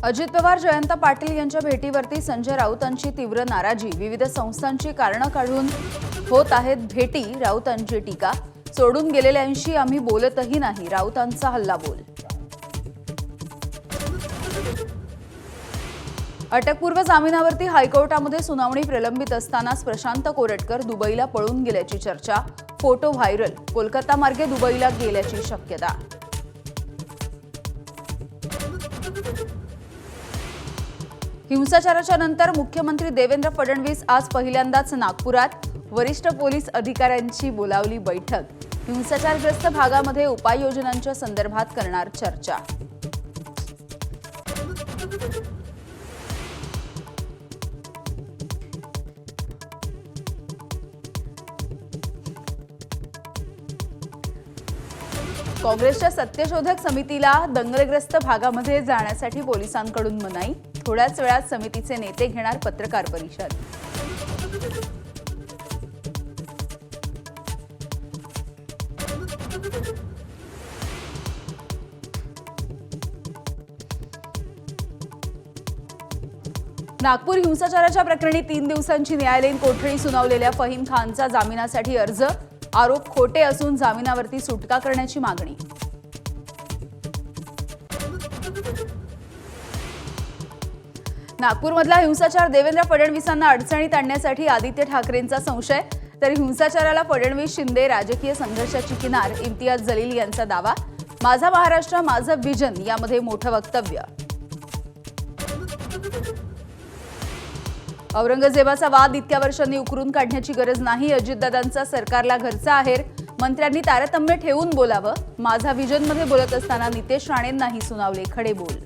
अजित पवार जयंत पाटील यांच्या भेटीवरती संजय राऊतांची तीव्र नाराजी। विविध संस्थांची कारणं काढून होत आहेत भेटी। राऊतांची टीका, सोडून गेलेल्यांशी आम्ही बोलतही नाही, राऊतांचा हल्लाबोल। अटकपूर्व जामिनावरती हायकोर्टामध्ये सुनावणी प्रलंबित असतानाच प्रशांत कोरटकर दुबईला पळून गेल्याची चर्चा। फोटो व्हायरल, कोलकाता मार्गे दुबईला गेल्याची शक्यता। हिंसाचाराच्या नंतर मुख्यमंत्री देवेंद्र फडणवीस आज पहिल्यांदाच नागपुरात। वरिष्ठ पोलीस अधिकाऱ्यांची बोलावली बैठक। हिंसाचारग्रस्त भागामध्ये उपाययोजनांच्या संदर्भात करणार चर्चा। काँग्रेसच्या सत्यशोधक समितीला दंगलग्रस्त भागामध्ये जाण्यासाठी पोलिसांकडून मनाई। थोड्याच वेळात समितीचे नेते घेणार पत्रकार परिषद। नागपूर हिंसाचाराच्या प्रकरणी 3 दिवसांची न्यायालयीन कोठडी सुनावलेल्या फहीम खानचा जामिनासाठी अर्ज। आरोप खोटे असून जामिनावरती सुटका करण्याची मागणी। नागपूरमधला हिंसाचार देवेंद्र फडणवीसांना अडचणीत आणण्यासाठी आदित्य ठाकरेंचा संशय। तर हिंसाचाराला फडणवीस शिंदे राजकीय संघर्षाची किनार। इम्तियाज जलील यांचा दावा। माझा महाराष्ट्र माझं विजन यामध्ये मोठं वक्तव्य। औरंगजेबाचा वाद इतक्या वर्षांनी उकरून काढण्याची गरज नाही। अजितदादांचा सरकारला घरचा आहेर। मंत्र्यांनी तारतम्य ठेवून बोलावं। माझा विजनमध्ये बोलत असताना नितेश राणेंनाही सुनावले खडे बोल।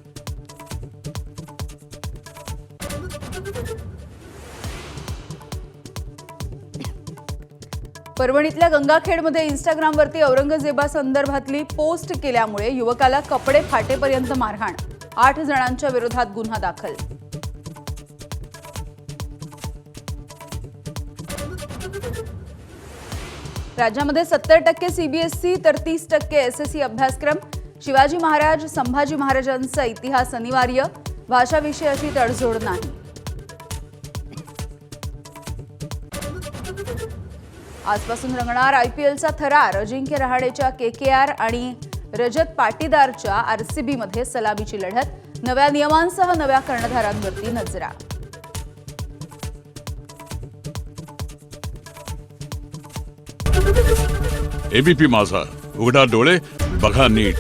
परभणीतल्या गंगाखेडमध्ये इंस्टाग्रामवरती औरंगजेबासंदर्भातली पोस्ट केल्यामुळे युवकाला कपडे फाटेपर्यंत मारहाण। 8 जणांच्या विरोधात गुन्हा दाखल। राज्यामध्ये 70% सीबीएसई तर 30% एसएससी अभ्यासक्रम। शिवाजी महाराज संभाजी महाराजांचा इतिहास अनिवार्य। भाषा विषयाची तडजोड नाही। आजपासून रंगणार आयपीएलचा थरार। अजिंक्य रहाणेच्या केकेआर आणि रजत पाटीदारच्या आरसीबी मध्ये सलामीची लढत। नव्या नियमांसह नव्या कर्णधारांवरती नजरा। एबीपी माझा, उघडा डोळे बघा नीट।